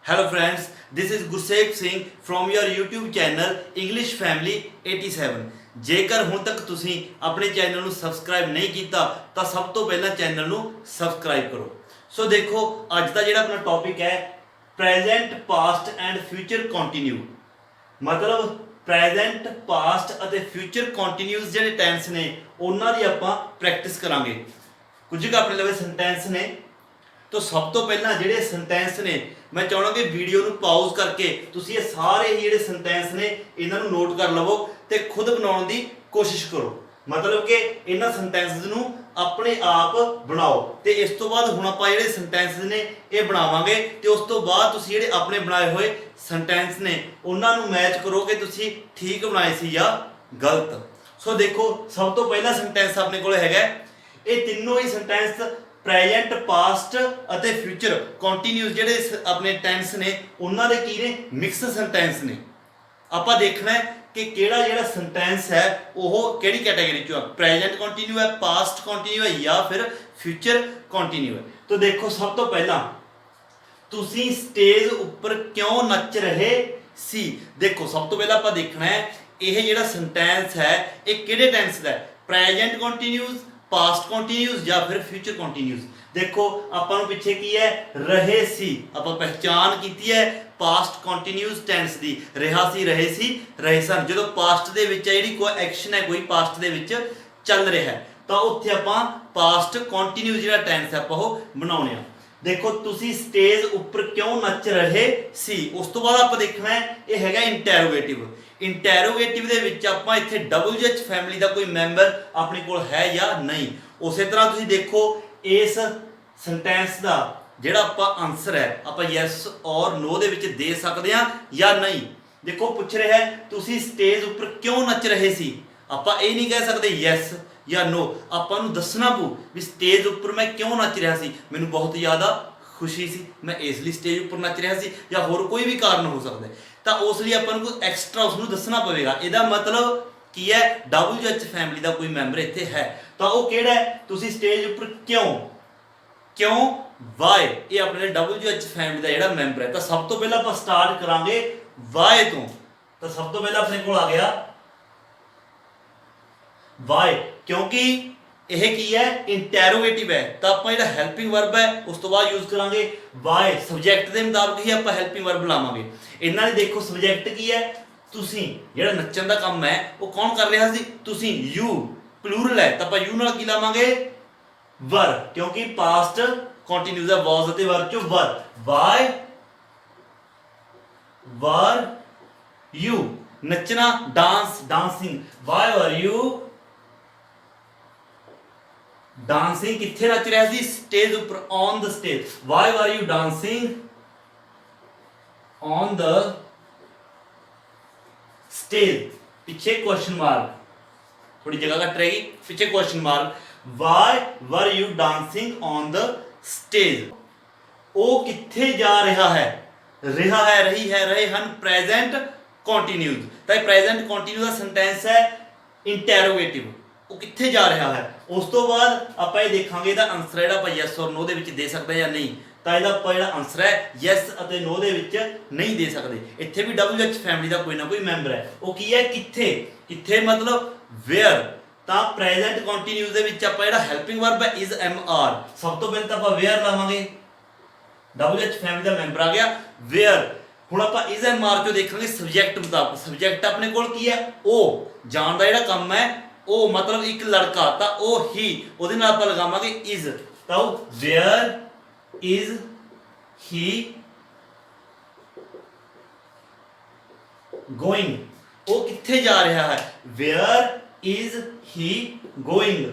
Hello friends, this is Gursev Singh from your YouTube channel English Family 87। ਜੇਕਰ ਹੁਣ ਤੱਕ ਤੁਸੀਂ ਆਪਣੇ ਚੈਨਲ ਨੂੰ ਸਬਸਕ੍ਰਾਈਬ ਨਹੀਂ ਕੀਤਾ ਤਾਂ ਸਭ ਤੋਂ ਪਹਿਲਾਂ ਚੈਨਲ ਨੂੰ ਸਬਸਕ੍ਰਾਈਬ ਕਰੋ। ਸੋ ਦੇਖੋ ਅੱਜ ਦਾ ਜਿਹੜਾ ਆਪਣਾ ਟੌਪਿਕ ਹੈ present past and future continue. ਮਤਲਬ ਪ੍ਰੈਜ਼ੈਂਟ ਪਾਸਟ ਅਤੇ ਫਿਊਚਰ ਕੰਟੀਨਿਊਸ ਜਿਹੜੇ ਟੈਂਸ ਨੇ ਉਹਨਾਂ ਦੀ ਆਪਾਂ ਪ੍ਰੈਕਟਿਸ ਕਰਾਂਗੇ। ਕੁਝ ਕੁ ਆਪਣੇ ਲਵੇ ਸੈਂਟੈਂਸ ਨੇ। तो सब तो पहला ਜਿਹੜੇ ਸੈਂਟੈਂਸ ਨੇ मैं ਚਾਹਣਾ ਕਿ ਵੀਡੀਓ ਨੂੰ ਪਾਉਜ਼ ਕਰਕੇ ਤੁਸੀਂ ਇਹ ਸਾਰੇ ਹੀ ਜਿਹੜੇ ਸੈਂਟੈਂਸ ਨੇ ਇਹਨਾਂ ਨੂੰ ਨੋਟ ਕਰ ਲਵੋ ਤੇ ਖੁਦ ਬਣਾਉਣ ਦੀ ਕੋਸ਼ਿਸ਼ ਕਰੋ। ਮਤਲਬ ਕਿ ਇਹਨਾਂ ਸੈਂਟੈਂਸਸ ਨੂੰ ਆਪਣੇ ਆਪ ਬਣਾਓ ਤੇ ਇਸ ਤੋਂ ਬਾਅਦ ਹੁਣ ਆਪਾਂ ਜਿਹੜੇ ਸੈਂਟੈਂਸਸ ਨੇ ਇਹ ਬਣਾਵਾਂਗੇ ਤੇ ਉਸ ਤੋਂ ਬਾਅਦ ਤੁਸੀਂ ਜਿਹੜੇ ਆਪਣੇ ਬਣਾਏ ਹੋਏ ਸੈਂਟੈਂਸ ਨੇ ਉਹਨਾਂ ਨੂੰ ਮੈਚ ਕਰੋ ਕਿ ਤੁਸੀਂ ਠੀਕ ਬਣਾਏ ਸੀ ਜਾਂ ਗਲਤ। ਸੋ ਦੇਖੋ ਸਭ ਤੋਂ ਪਹਿਲਾ ਸੈਂਟੈਂਸ ਆਪਣੇ ਕੋਲ ਹੈਗਾ ਇਹ ਤਿੰਨੋਂ ਹੀ ਸੈਂਟੈਂਸ ਪ੍ਰੈਜ਼ੈਂਟ ਪਾਸਟ ਅਤੇ ਫਿਊਚਰ ਕੰਟੀਨਿਊਸ ਜਿਹੜੇ ਆਪਣੇ ਟੈਂਸ ਨੇ ਉਹਨਾਂ ਦੇ ਕੀ ਨੇ ਮਿਕਸ ਸੈਂਟੈਂਸ ਨੇ। ਆਪਾਂ ਦੇਖਣਾ ਹੈ ਕਿ ਕਿਹੜਾ ਜਿਹੜਾ ਸੈਂਟੈਂਸ ਹੈ ਉਹ ਕਿਹੜੀ ਕੈਟਾਗਰੀ ਚੋਂ ਆ, ਪ੍ਰੈਜ਼ੈਂਟ ਕੰਟੀਨਿਊ ਹੈ, ਪਾਸਟ ਕੰਟੀਨਿਊ ਹੈ ਜਾਂ ਫਿਰ ਫਿਊਚਰ ਕੰਟੀਨਿਊ ਹੈ। ਤਾਂ ਦੇਖੋ ਸਭ ਤੋਂ ਪਹਿਲਾਂ ਤੁਸੀਂ ਸਟੇਜ ਉੱਪਰ ਕਿਉਂ ਨੱਚ ਰਹੇ ਸੀ। ਦੇਖੋ ਸਭ ਤੋਂ ਪਹਿਲਾਂ ਆਪਾਂ ਦੇਖਣਾ ਹੈ ਇਹ ਜਿਹੜਾ ਸੈਂਟੈਂਸ ਹੈ ਇਹ ਕਿਹੜੇ ਟੈਂਸ ਦਾ ਹੈ, ਪ੍ਰੈਜ਼ੈਂਟ ਕੰਟੀਨਿਊਸ, ਪਾਸਟ ਕੰਟੀਨਿਊਸ ਜਾਂ ਫਿਰ ਫਿਊਚਰ ਕੰਟੀਨਿਊਸ। ਦੇਖੋ ਆਪਾਂ ਨੂੰ ਪਿੱਛੇ ਕੀ ਹੈ ਰਹੇ ਸੀ, ਆਪਾਂ ਪਹਿਚਾਨ ਕੀਤੀ ਹੈ ਪਾਸਟ ਕੰਟੀਨਿਊਸ ਟੈਂਸ ਦੀ। ਰਿਹਾ ਸੀ, ਰਹੇ ਸੀ, ਰਹੇ ਸਨ। ਜਦੋਂ ਪਾਸਟ ਦੇ ਵਿੱਚ ਹੈ ਜਿਹੜੀ ਕੋਈ ਐਕਸ਼ਨ ਹੈ ਕੋਈ ਪਾਸਟ ਦੇ ਵਿੱਚ ਚੱਲ ਰਿਹਾ ਹੈ ਤਾਂ ਉੱਥੇ ਆਪਾਂ ਪਾਸਟ ਕੰਟੀਨਿਊਸ ਜਿਹੜਾ ਟੈਂਸ ਹੈ ਆਪਾਂ ਉਹ ਬਣਾਉਣੇ ਆ। ਦੇਖੋ ਤੁਸੀਂ ਸਟੇਜ ਉੱਪਰ ਕਿਉਂ ਨੱਚ ਰਹੇ ਸੀ। ਉਸ ਤੋਂ ਬਾਅਦ ਆਪਾਂ ਦੇਖਣਾ ਹੈ ਇਹ ਹੈਗਾ ਇੰਟੈਰੋਗੇਟਿਵ। ਇੰਟੈਰੋਗੇਟਿਵ ਦੇ ਵਿੱਚ ਆਪਾਂ ਇੱਥੇ WH ਫੈਮਿਲੀ ਦਾ ਕੋਈ ਮੈਂਬਰ ਆਪਣੇ ਕੋਲ ਹੈ ਜਾਂ ਨਹੀਂ। ਉਸੇ ਤਰ੍ਹਾਂ ਤੁਸੀਂ ਦੇਖੋ ਇਸ ਸੈਂਟੈਂਸ ਦਾ ਜਿਹੜਾ ਆਪਾਂ ਆਨਸਰ ਹੈ ਆਪਾਂ ਯੈਸ ਔਰ ਨੋ ਦੇ ਵਿੱਚ ਦੇ ਸਕਦੇ ਹਾਂ ਜਾਂ ਨਹੀਂ। ਦੇਖੋ ਪੁੱਛ ਰਿਹਾ ਹੈ ਤੁਸੀਂ ਸਟੇਜ ਉੱਪਰ ਕਿਉਂ ਨੱਚ ਰਹੇ ਸੀ। ਆਪਾਂ ਇਹ ਨਹੀਂ ਕਹਿ ਸਕਦੇ ਯੈਸ ਜਾਂ ਨੋ, ਆਪਾਂ ਨੂੰ ਦੱਸਣਾ ਪਊ ਵੀ ਸਟੇਜ ਉੱਪਰ ਮੈਂ ਕਿਉਂ ਨੱਚ ਰਿਹਾ ਸੀ। ਮੈਨੂੰ ਬਹੁਤ ਜ਼ਿਆਦਾ ਖੁਸ਼ੀ ਸੀ, ਮੈਂ ਇਸ ਲਈ ਸਟੇਜ ਉੱਪਰ ਨੱਚ ਰਿਹਾ ਸੀ ਜਾਂ ਹੋਰ ਕੋਈ ਵੀ ਕਾਰਨ ਹੋ ਸਕਦਾ ਤਾਂ ਉਸ ਲਈ ਆਪਾਂ ਨੂੰ ਕੋਈ ਐਕਸਟਰਾ ਉਸ ਨੂੰ ਦੱਸਣਾ ਪਵੇਗਾ। ਇਹਦਾ ਮਤਲਬ ਕੀ ਹੈ WH ਫੈਮਿਲੀ ਦਾ ਕੋਈ ਮੈਂਬਰ ਇੱਥੇ ਹੈ ਤਾਂ ਉਹ ਕਿਹੜਾ ਹੈ, ਤੁਸੀਂ ਸਟੇਜ ਉੱਪਰ ਕਿਉਂ ਵਾਈ, ਇਹ ਆਪਣੇ WH ਫੈਮਿਲੀ ਦਾ ਜਿਹੜਾ ਮੈਂਬਰ ਹੈ। ਤਾਂ ਸਭ ਤੋਂ ਪਹਿਲਾਂ ਆਪਾਂ ਸਟਾਰਟ ਕਰਾਂਗੇ ਵਾਈ ਤੋਂ। ਤਾਂ ਸਭ ਤੋਂ ਪਹਿਲਾਂ ਆਪਣੇ ਕੋਲ ਆ ਗਿਆ ਵਾਈ, ਕਿਉਂਕਿ ਇਹ ਕੀ ਹੈ ਇੰਟੈਰੋਗੇਟਿਵ ਹੈ ਤਾਂ ਆਪਾਂ ਜਿਹੜਾ ਹੈਲਪਿੰਗ ਵਰਬ ਹੈ ਉਸ ਤੋਂ ਬਾਅਦ ਯੂਜ਼ ਕਰਾਂਗੇ ਵਾਈ। ਸਬਜੈਕਟ ਦੇ ਮੁਤਾਬਕ ਹੀ ਆਪਾਂ ਹੈਲਪਿੰਗ ਵਰਬ ਲਾਵਾਂਗੇ। ਇਹਨਾਂ ਦੇ ਦੇਖੋ ਸਬਜੈਕਟ ਕੀ ਹੈ ਤੁਸੀਂ, ਜਿਹੜਾ ਨੱਚਣ ਦਾ ਕੰਮ ਹੈ ਉਹ ਕੌਣ ਕਰ ਰਿਹਾ ਸੀ, ਤੁਸੀਂ। ਯੂ ਪਲੂਰਲ ਹੈ ਤਾਂ ਆਪਾਂ ਯੂ ਨਾਲ ਕੀ ਲਾਵਾਂਗੇ ਵਰ, ਕਿਉਂਕਿ ਪਾਸਟ ਕੰਟੀਨਿਊਸ ਹੈ ਵਾਸ ਅਤੇ ਵਰ ਚੋਂ ਵਰ। ਵਾਈ ਵਰ ਯੂ, ਨੱਚਣਾ ਡਾਂਸ ਡਾਂਸਿੰਗ। ਵਾਈ ਵਰ ਯੂ डांसिंग, किथे नच रहा सी स्टेज ऊपर on the stage. Why were you dancing on the stage. पीछे क्वेश्चन मार्क, थोड़ी जगह कट रहेगी, पीछे question mark. Why were you dancing on the stage. वो किथे जा रहा है, रहा है, रही है, रहे हन, प्रेजेंट कंटिन्यूस। तो प्रेजेंट कंटिन्यूस का सेंटेंस है इंटैरोगेटिव, ਉਹ ਕਿੱਥੇ ਜਾ ਰਿਹਾ ਹੈ। ਉਸ ਤੋਂ ਬਾਅਦ ਆਪਾਂ ਇਹ ਦੇਖਾਂਗੇ ਇਹਦਾ ਆਨਸਰ ਜਿਹੜਾ ਆਪਾਂ ਯੈਸ ਔਰ ਨੋ ਦੇ ਵਿੱਚ ਦੇ ਸਕਦੇ ਜਾਂ ਨਹੀਂ। ਤਾਂ ਇਹਦਾ ਆਪਾਂ ਜਿਹੜਾ ਆਨਸਰ ਹੈ ਯੈਸ ਅਤੇ ਨੋ ਦੇ ਵਿੱਚ ਨਹੀਂ ਦੇ ਸਕਦੇ। ਇੱਥੇ ਵੀ WH ਫੈਮਿਲੀ ਦਾ ਕੋਈ ਨਾ ਕੋਈ ਮੈਂਬਰ ਹੈ। ਉਹ ਕੀ ਹੈ ਕਿੱਥੇ, ਕਿੱਥੇ ਮਤਲਬ ਵੇਅਰ। ਤਾਂ ਪ੍ਰੈਜ਼ੈਂਟ ਕੰਟੀਨਿਊਸ ਦੇ ਵਿੱਚ ਆਪਾਂ ਜਿਹੜਾ ਹੈਲਪਿੰਗ ਵਰਬ ਹੈ ਇਜ਼ MR। ਸਭ ਤੋਂ ਪਹਿਲਾਂ ਤਾਂ ਆਪਾਂ ਵੇਅਰ ਲਾਵਾਂਗੇ, WH ਫੈਮਿਲੀ ਦਾ ਮੈਂਬਰ ਆ ਗਿਆ ਵੇਅਰ। ਹੁਣ ਆਪਾਂ ਇਜ਼ MR ਚੋਂ ਦੇਖਾਂਗੇ ਸਬਜੈਕਟ ਮੁਤਾਬਕ। ਸਬਜੈਕਟ ਆਪਣੇ ਕੋਲ ਕੀ ਹੈ ਉਹ, ਜਾਣ ਦਾ ਜਿਹੜਾ ਕੰਮ ਹੈ ਉਹ, ਮਤਲਬ ਇੱਕ ਲੜਕਾ ਤਾਂ ਉਹ ਹੀ, ਉਹਦੇ ਨਾਲ ਆਪਾਂ ਲਗਾਵਾਂਗੇ ਇਜ਼। ਤਾਂ ਵੇਅਰ ਇਜ਼ ਹੀ ਗੋਇੰਗ, ਉਹ ਕਿੱਥੇ ਜਾ ਰਿਹਾ ਹੈ। Where is he going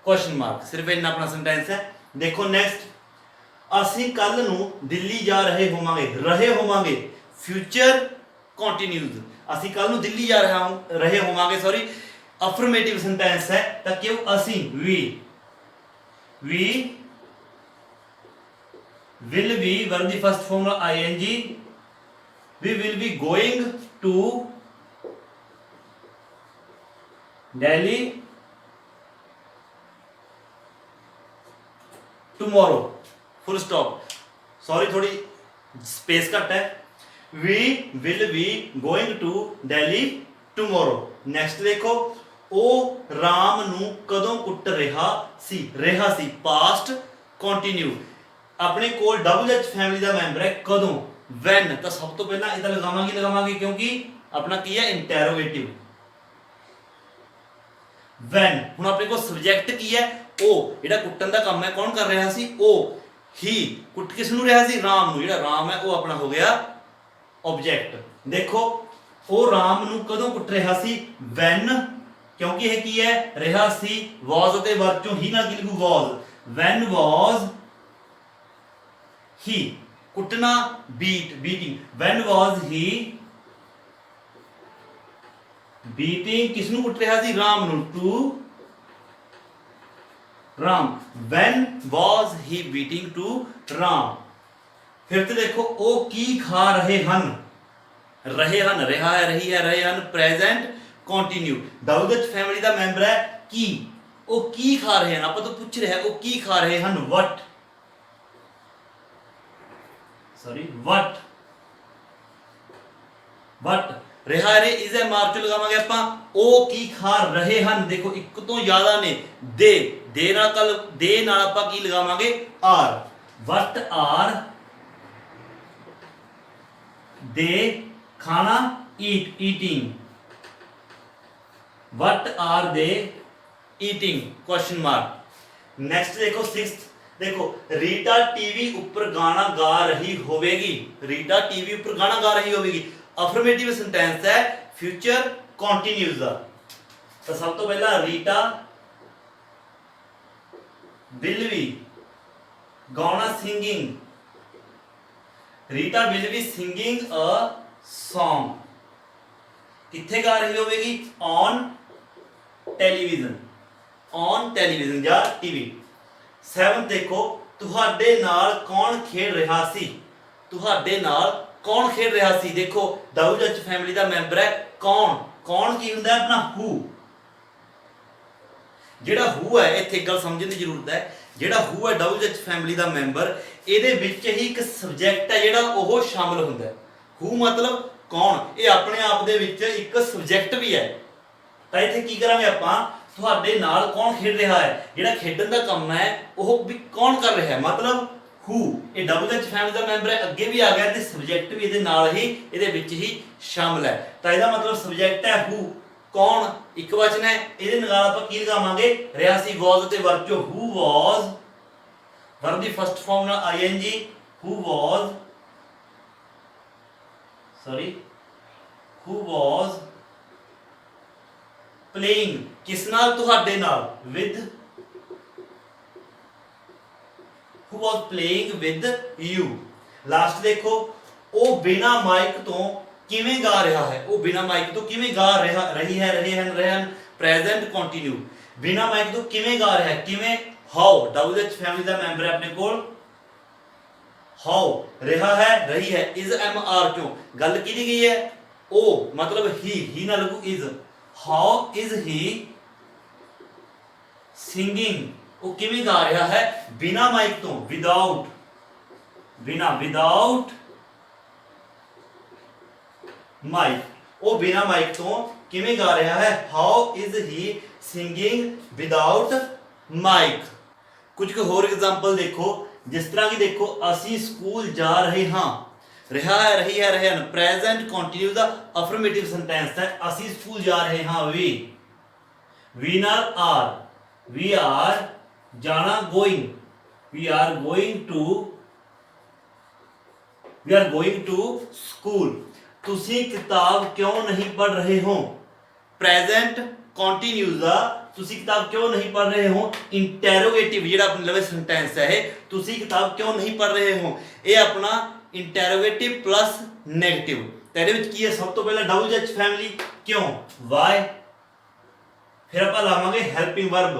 question mark. ਸਿਰਫ ਇੰਨਾ ਆਪਣਾ ਸੈਂਟੈਂਸ ਹੈ। ਦੇਖੋ ਨੈਕਸਟ, ਅਸੀਂ ਕੱਲ ਨੂੰ ਦਿੱਲੀ ਜਾ ਰਹੇ ਹੋਵਾਂਗੇ ਫਿਊਚਰ ਕੰਟੀਨਿਊਸ। ਅਸੀਂ ਕੱਲ ਨੂੰ ਦਿੱਲੀ ਜਾ ਰਹੇ ਹੋਵਾਂਗੇ ਸੌਰੀ ਅਫਰਮੇਟਿਵ ਸੈਂਟੈਂਸ ਹੈ ਤਾਂ ਕਿਉਂ ਅਸੀਂ we will be verb ਦੀ first form ing, we will be going to Delhi tomorrow full stop। Sorry थोड़ी स्पेस घट है। We will be going to Delhi tomorrow. Next देखो, ਉਹ ਰਾਮ ਨੂੰ ਕਦੋਂ ਕੁੱਟ ਰਿਹਾ ਸੀ ਪਾਸਟ ਕੰਟੀਨਿਊ। ਆਪਣੇ ਕੋਲ WH ਫੈਮਿਲੀ ਦਾ ਮੈਂਬਰ ਹੈ ਕਦੋਂ, ਵੈਨ, ਤਾਂ ਸਭ ਤੋਂ ਪਹਿਲਾਂ ਇਹਦਾ ਲਗਾਵਾਂਗੇ ਕਿਉਂਕਿ ਆਪਣਾ ਕੀ ਹੈ ਇੰਟਰੋਗੇਟਿਵ ਵੈਨ। ਹੁਣ ਆਪਣੇ ਕੋਲ ਸਬਜੈਕਟ ਕੀ ਹੈ, ਉਹ ਜਿਹੜਾ ਕੁੱਟਣ ਦਾ ਕੰਮ ਹੈ ਕੌਣ ਕਰ ਰਿਹਾ ਸੀ, ਉਹ ਹੀ। ਕੁੱਟ ਕਿਸ ਨੂੰ ਰਿਹਾ ਸੀ, ਰਾਮ ਨੂੰ। ਜਿਹੜਾ ਰਾਮ ਹੈ ਉਹ ਆਪਣਾ ਹੋ ਗਿਆ ਆਬਜੈਕਟ। ਦੇਖੋ ਉਹ ਰਾਮ ਨੂੰ ਕਦੋਂ ਕੁੱਟ ਰਿਹਾ ਸੀ, ਵੈਨ, क्योंकि यह की है रहा सी was ਅਤੇ verb ਚੋਂ ही ਨਾਲ ਕੀ ਲਿਖੂ was। when was he, ਕੁੱਟਣਾ beating, when was he beating, ਕਿਸ ਨੂੰ ਕੁੱਟ ਰਿਹਾ ਸੀ, ਰਾਮ ਨੂੰ, to Ram. when was he beating to Ram. ਫਿਰ ਤੇ ਦੇਖੋ ਉਹ ਕੀ ਖਾ ਰਹੇ ਹਨ, ਰਿਹਾ ਹੈ ਰਹੇ ਹਨ, present ਕੰਟੀਨਿਊ। WH ਫੈਮਿਲੀ ਦਾ ਮੈਂਬਰ ਹੈ ਕੀ, ਉਹ ਕੀ ਖਾ ਰਹੇ ਹਨ, ਆਪਾਂ ਤੋਂ ਪੁੱਛ ਰਿਹਾ ਉਹ ਕੀ ਖਾ ਰਹੇ ਹਨ, what ਰਿਹਾ ਰੇ ਇਜ਼ ਐ ਮਾਰ ਚੋਂ ਲਗਾਵਾਂਗੇ ਆਪਾਂ, ਉਹ ਕੀ ਖਾ ਰਹੇ ਹਨ। ਦੇਖੋ ਇੱਕ ਤੋਂ ਜ਼ਿਆਦਾ ਨੇ, ਦੇ ਨਾਲ ਆਪਾਂ ਕੀ ਲਗਾਵਾਂਗੇ, ਆਰ। what are ਦੇ ਖਾਣਾ, eating, what are they eating, question mark। next देखो 6th, देखो रीटा टीवी ऊपर गाना गा रही होवेगी, रीटा टीवी ऊपर गाना गा रही होवेगी। अफर्मेटिव सेंटेंस है फ्यूचर कंटिन्यूस दा। तो सब तो पहला रीटा विल बी गाना singing, Rita will be singing a song. किथे गा रही होवेगी, ऑन ਟੈਲੀਵਿਜ਼ਨ ਜਾਂ ਟੀਵੀ। 7 ਦੇਖੋ ਤੁਹਾਡੇ ਨਾਲ ਕੌਣ ਖੇਡ ਰਿਹਾ ਸੀ, ਦੇਖੋ WH ਫੈਮਿਲੀ ਦਾ ਮੈਂਬਰ ਹੈ ਕੌਣ ਕੀ ਹੁੰਦਾ ਹੈ, ਆਪਣਾ ਹੂ। ਜਿਹੜਾ ਹੂ ਹੈ ਇੱਥੇ ਇੱਕ ਗੱਲ ਸਮਝਣ ਦੀ ਜ਼ਰੂਰਤ ਹੈ, ਜਿਹੜਾ ਹੂ ਹੈ WH ਫੈਮਿਲੀ ਦਾ ਮੈਂਬਰ, ਇਹਦੇ ਵਿੱਚ ਹੀ ਇੱਕ ਸਬਜੈਕਟ ਹੈ ਜਿਹੜਾ ਉਹ ਸ਼ਾਮਲ ਹੁੰਦਾ ਹੈ। ਹੂ ਮਤਲਬ ਕੌਣ, ਇਹ ਆਪਣੇ ਆਪ ਦੇ ਵਿੱਚ ਇੱਕ ਸਬਜੈਕਟ ਵੀ ਹੈ। ਤਾਂ ਇੱਥੇ ਕੀ ਕਰਾਂਗੇ ਆਪਾਂ, ਤੁਹਾਡੇ ਨਾਲ ਕੌਣ ਖੇਡ ਰਿਹਾ ਹੈ, ਜਿਹੜਾ ਖੇਡਣ ਦਾ ਕੰਮ ਹੈ ਉਹ ਵੀ ਕੌਣ ਕਰ ਰਿਹਾ ਹੈ, ਮਤਲਬ ਹੂ। ਇਹ WH ਫੈਮਿਲੀ ਦਾ ਮੈਂਬਰ ਹੈ, ਅੱਗੇ ਵੀ ਆ ਗਿਆ ਤੇ ਸਬਜੈਕਟ ਵੀ ਇਹਦੇ ਨਾਲ ਹੀ ਇਹਦੇ ਵਿੱਚ ਹੀ ਸ਼ਾਮਲ ਹੈ। ਤਾਂ ਇਹਦਾ ਮਤਲਬ ਸਬਜੈਕਟ ਹੈ ਹੂ, ਕੌਣ ਇੱਕ ਵਚਨ ਹੈ, ਇਹਦੇ ਨਾਲ ਆਪਾਂ ਕੀ ਲਗਾਵਾਂਗੇ, ਰਿਹਾ ਸੀ was ਤੇ verb ਚੋਂ who was, verb ਦੀ ਫਸਟ ਫਾਰਮ ਨਾਲ ing, who was playing, किस नाल, तुहाडे नाल, with, who was playing with you। Last देखो ਉਹ बिना माइक तो किवें गा रहा है, ਉਹ बिना माइक तो किवें गा रही है, प्रेजेंट कंटिन्यू। बिना माइक तो किवें गा रहा है, किवें, हाउ। WH फैमिली दा मेंबर है अपने कोल, हाउ रहा है रही है, इज MR क्यों, गल की गई है, ओ मतलब ही ना लगू is. How is he singing, वो किवें गा रहा है, बिना माइक तो, विदाउट माइक, वो बिना माइक तो किवें गा रहा है, how is he singing without mike. कुछ होर एग्जाम्पल देखो, जिस तरह की देखो, असी स्कूल जा रहे हाँ, रहा है रही है रहे हैं, प्रेजेंट कंटिन्यू दा अफर्मेटिव सेंटेंस है। असी स्कूल जा रहे हाँ, वी नाल आर, वी आर जाना going, we are going to school. तुसी किताब क्यों नहीं पढ़ रहे हो, प्रेजेंट कंटिन्यू दा तुसी किताब क्यों नहीं पढ़ रहे हो, इंटरोगेटिव जिहड़ा अपने लवे सेंटेंस है, तुसी किताब क्यों नहीं पढ़ रहे हो, ये अपना इंटरोगेटिव प्लस नेगेटिव। तेरे विच की है, सब तो पहला WH फैमिली क्यों, वाई, फिर आप लावांगे हेल्पिंग वर्ब,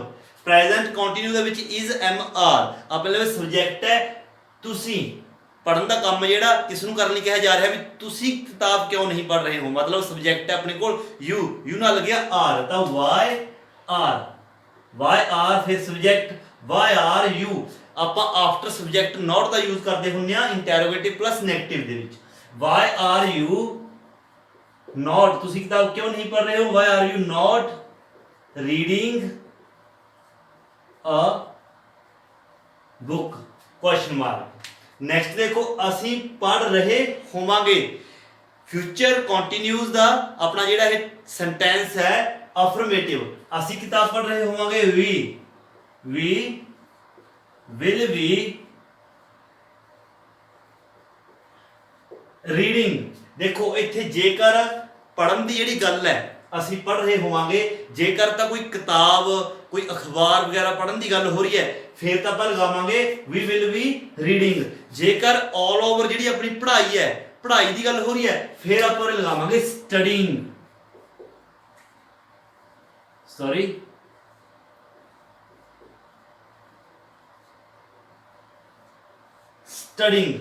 प्रेजेंट कंटिन्यू दे विच इज MR, अपने लवे सब्जेक्ट है तुसी, पढ़न का काम जिहड़ा किस नूं करन लई कहा जा रहा है, भी तुसी किताब क्यों नहीं पढ़ रहे हो, मतलब सब्जेक्ट है अपने कोल यू नाल लग गया आर, तो वाई आर फिर सब्जेक्ट वाई आर यू। ਆਪਾਂ ਆਫਟਰ ਸਬਜੈਕਟ ਨਾਟ ਦਾ ਯੂਜ਼ ਕਰਦੇ ਹੁੰਦੇ ਆ ਇੰਟਰੋਗੇਟਿਵ ਪਲੱਸ ਨੈਗੇਟਿਵ ਦੇ ਵਿੱਚ। ਵਾਈ ਆਰ ਯੂ ਨਾਟ, ਤੁਸੀਂ ਕਿਤਾਬ ਕਿਉਂ ਨਹੀਂ ਪੜ੍ਹ ਰਹੇ ਹੋ? Why are you not reading a book question mark. Next ਦੇਖੋ, ਅਸੀਂ ਪੜ੍ਹ ਰਹੇ ਹੋਵਾਂਗੇ। ਫਿਊਚਰ ਕੰਟੀਨਿਊਸ ਦਾ ਆਪਣਾ ਜਿਹੜਾ ਇਹ ਸੈਂਟੈਂਸ ਹੈ ਅਫਰਮੇਟਿਵ, ਅਸੀਂ ਕਿਤਾਬ ਪੜ੍ਹ ਰਹੇ ਹੋਵਾਂਗੇ। We will be reading. ਦੇਖੋ ਇੱਥੇ ਜੇਕਰ ਪੜ੍ਹਨ ਦੀ ਜਿਹੜੀ ਗੱਲ ਹੈ, ਅਸੀਂ ਪੜ੍ਹ ਰਹੇ ਹੋਵਾਂਗੇ, ਜੇਕਰ ਤਾਂ ਕੋਈ ਕਿਤਾਬ ਕੋਈ ਅਖਬਾਰ ਵਗੈਰਾ ਪੜ੍ਹਨ ਦੀ ਗੱਲ ਹੋ ਰਹੀ ਹੈ ਫਿਰ ਤਾਂ ਆਪਾਂ ਲਗਾਵਾਂਗੇ ਵੀ ਵਿਲ ਬੀ ਰੀਡਿੰਗ। ਜੇਕਰ ਆਲ ਓਵਰ ਜਿਹੜੀ ਆਪਣੀ ਪੜ੍ਹਾਈ ਹੈ, ਪੜ੍ਹਾਈ ਦੀ ਗੱਲ ਹੋ ਰਹੀ ਹੈ ਫਿਰ ਆਪਾਂ ਉਹ ਲਗਾਵਾਂਗੇ ਸਟਡੀਇੰਗ। ਸਟਡੀਇੰਗ।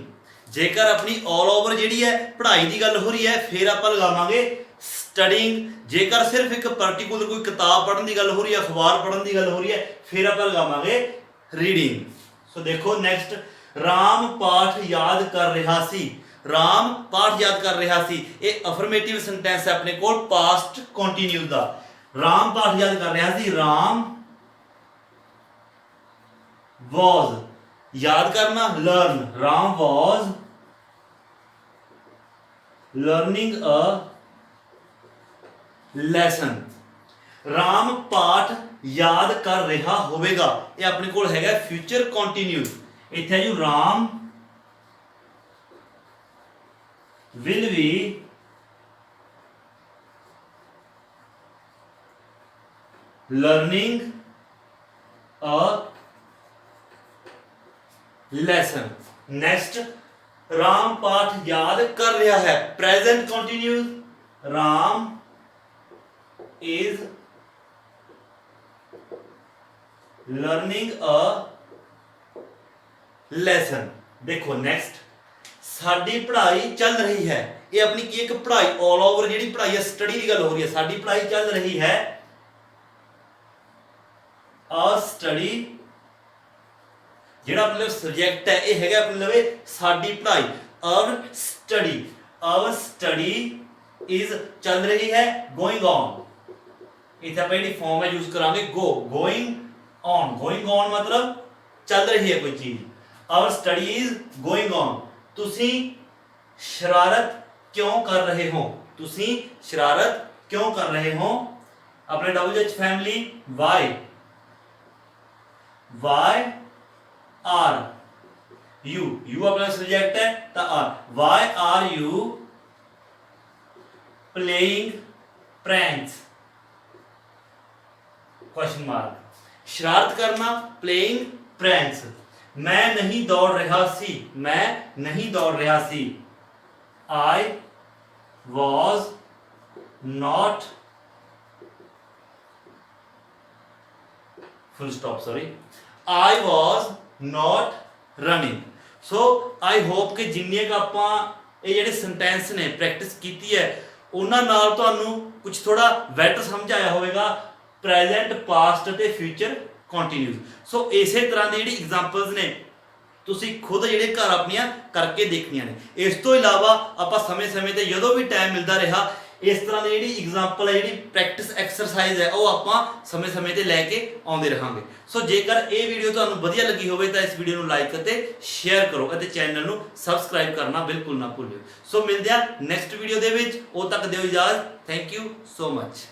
ਜੇਕਰ ਆਪਣੀ ਆਲ ਓਵਰ ਜਿਹੜੀ ਹੈ ਪੜ੍ਹਾਈ ਦੀ ਗੱਲ ਹੋ ਰਹੀ ਹੈ ਫਿਰ ਆਪਾਂ ਲਗਾਵਾਂਗੇ ਸਟਡੀਇੰਗ। ਜੇਕਰ ਸਿਰਫ ਇੱਕ ਪਾਰਟਿਕੂਲਰ ਕੋਈ ਕਿਤਾਬ ਪੜ੍ਹਨ ਦੀ ਗੱਲ ਹੋ ਰਹੀ ਹੈ, ਅਖਬਾਰ ਪੜ੍ਹਨ ਦੀ ਗੱਲ ਹੋ ਰਹੀ ਹੈ ਫਿਰ ਆਪਾਂ ਲਗਾਵਾਂਗੇ ਰੀਡਿੰਗ। ਸੋ ਦੇਖੋ ਨੈਕਸਟ, ਰਾਮ ਪਾਠ ਯਾਦ ਕਰ ਰਿਹਾ ਸੀ। ਰਾਮ ਪਾਠ ਯਾਦ ਕਰ ਰਿਹਾ ਸੀ, ਇਹ ਅਫਰਮੇਟਿਵ ਸੈਂਟੈਂਸ ਹੈ ਆਪਣੇ ਕੋਲ ਪਾਸਟ ਕੰਟੀਨਿਊਸ ਦਾ। ਰਾਮ ਪਾਠ ਯਾਦ ਕਰ ਰਿਹਾ ਸੀ, ਰਾਮ ਵਾਜ਼, ਯਾਦ ਕਰਨਾ ਲਰਨ, ਰਾਮ ਵਾਜ਼ ਲਰਨਿੰਗ ਅ ਲੈਸਨ। ਰਾਮ ਪਾਠ ਯਾਦ ਕਰ ਰਿਹਾ ਹੋਵੇਗਾ, ਇਹ ਆਪਣੇ ਕੋਲ ਹੈਗਾ ਫਿਊਚਰ ਕੰਟੀਨਿਊਸ। ਇੱਥੇ ਹੈ ਜੀ Ram will be learning a lesson। next, Ram ਪਾਠ ਯਾਦ ਕਰ ਰਿਹਾ ਹੈ, present continuous, Ram is learning a lesson। ਦੇਖੋ next, ਸਾਡੀ ਪੜ੍ਹਾਈ ਚੱਲ ਰਹੀ ਹੈ, ਇਹ ਆਪਣੀ ਕੀ ਇੱਕ ਪੜ੍ਹਾਈ ਆਲ ਓਵਰ ਜਿਹੜੀ ਪੜ੍ਹਾਈ ਹੈ ਸਟੱਡੀ ਦੀ ਗੱਲ ਹੋ ਰਹੀ ਹੈ, ਸਾਡੀ ਪੜ੍ਹਾਈ ਚੱਲ ਰਹੀ ਹੈ। ਆ ਸਟੱਡੀ ਜਿਹੜਾ ਮਤਲਬ ਸਬਜੈਕਟ ਹੈ ਇਹ ਹੈਗਾ ਮਤਲਬ ਸਾਡੀ ਪੜ੍ਹਾਈ। ਆਵਰ ਸਟੱਡੀ ਇਜ਼ ਚੱਲ ਰਹੀ ਹੈ, ਗੋਇੰਗ ਔਨ। ਇੱਥੇ ਆਪਾਂ ਜਿਹੜੀ ਫਾਰਮ ਹੈ ਯੂਜ਼ ਕਰਾਂਗੇ ਗੋਇੰਗ ਔਨ ਮਤਲਬ ਚੱਲ ਰਹੀ ਹੈ ਕੋਈ ਚੀਜ਼। Our study is going on. ਤੁਸੀਂ ਸ਼ਰਾਰਤ ਕਿਉਂ ਕਰ ਰਹੇ ਹੋ? ਤੁਸੀਂ ਸ਼ਰਾਰਤ ਕਿਉਂ ਕਰ ਰਹੇ ਹੋ? ਆਪਣੇ WH family why are you ਆਪਣਾ ਸਬਜੈਕਟ ਹੈ ਤਾਂ are. Why are you playing pranks question mark. ਸ਼ਰਾਰਤ ਕਰਨਾ ਪਲੇਇੰਗ ਪ੍ਰੈਂਕਸ। ਮੈਂ ਨਹੀਂ ਦੌੜ ਰਿਹਾ ਸੀ, I was not full stop, sorry, I was not running। so I hope ਕਿ ਜਿੰਨੀਆਂ ਕ ਆਪਾਂ ਇਹ ਜਿਹੜੇ ਸੈਂਟੈਂਸ ਨੇ ਪ੍ਰੈਕਟਿਸ ਕੀਤੀ ਹੈ ਉਹਨਾਂ ਨਾਲ ਤੁਹਾਨੂੰ ਕੁਝ ਥੋੜਾ ਬੈਟਰ ਸਮਝ ਆਇਆ ਹੋਵੇਗਾ ਪ੍ਰੈਜ਼ੈਂਟ, ਪਾਸਟ ਅਤੇ ਫਿਊਚਰ ਕੰਟੀਨਿਊਸ। ਸੋ ਇਸੇ ਤਰ੍ਹਾਂ ਦੀ ਜਿਹੜੀ ਐਗਜ਼ਾਮਪਲਸ ਨੇ ਤੁਸੀਂ ਖੁਦ ਜਿਹੜੇ ਘਰ ਆਪਣੀਆਂ ਕਰਕੇ ਦੇਖਣੀਆਂ ਨੇ। ਇਸ ਤੋਂ ਇਲਾਵਾ ਆਪਾਂ ਸਮੇਂ-ਸਮੇਂ ਤੇ ਜਦੋਂ ਵੀ ਟਾਈਮ ਮਿਲਦਾ ਰਿਹਾ ਇਸ ਤਰ੍ਹਾਂ ਦੀ ਜਿਹੜੀ ਐਗਜ਼ਾਮਪਲ ਹੈ, ਜਿਹੜੀ ਪ੍ਰੈਕਟਿਸ ਐਕਸਰਸਾਈਜ਼ ਹੈ ਉਹ ਆਪਾਂ ਸਮੇਂ-ਸਮੇਂ ਤੇ ਲੈ ਕੇ ਆਉਂਦੇ ਰਹਾਂਗੇ। ਸੋ ਜੇਕਰ ਇਹ ਵੀਡੀਓ ਤੁਹਾਨੂੰ ਵਧੀਆ ਲੱਗੀ ਹੋਵੇ ਤਾਂ ਇਸ ਵੀਡੀਓ ਨੂੰ ਲਾਈਕ ਅਤੇ ਸ਼ੇਅਰ ਕਰੋ ਅਤੇ ਚੈਨਲ ਨੂੰ ਸਬਸਕ੍ਰਾਈਬ ਕਰਨਾ ਬਿਲਕੁਲ ਨਾ ਭੁੱਲਿਓ। ਸੋ ਮਿਲਦੇ ਹਾਂ ਨੈਕਸਟ ਵੀਡੀਓ ਦੇ ਵਿੱਚ, ਉਦੋਂ ਤੱਕ ਦਿਓ ਇਜਾਜ਼ਤ। Thank you so much.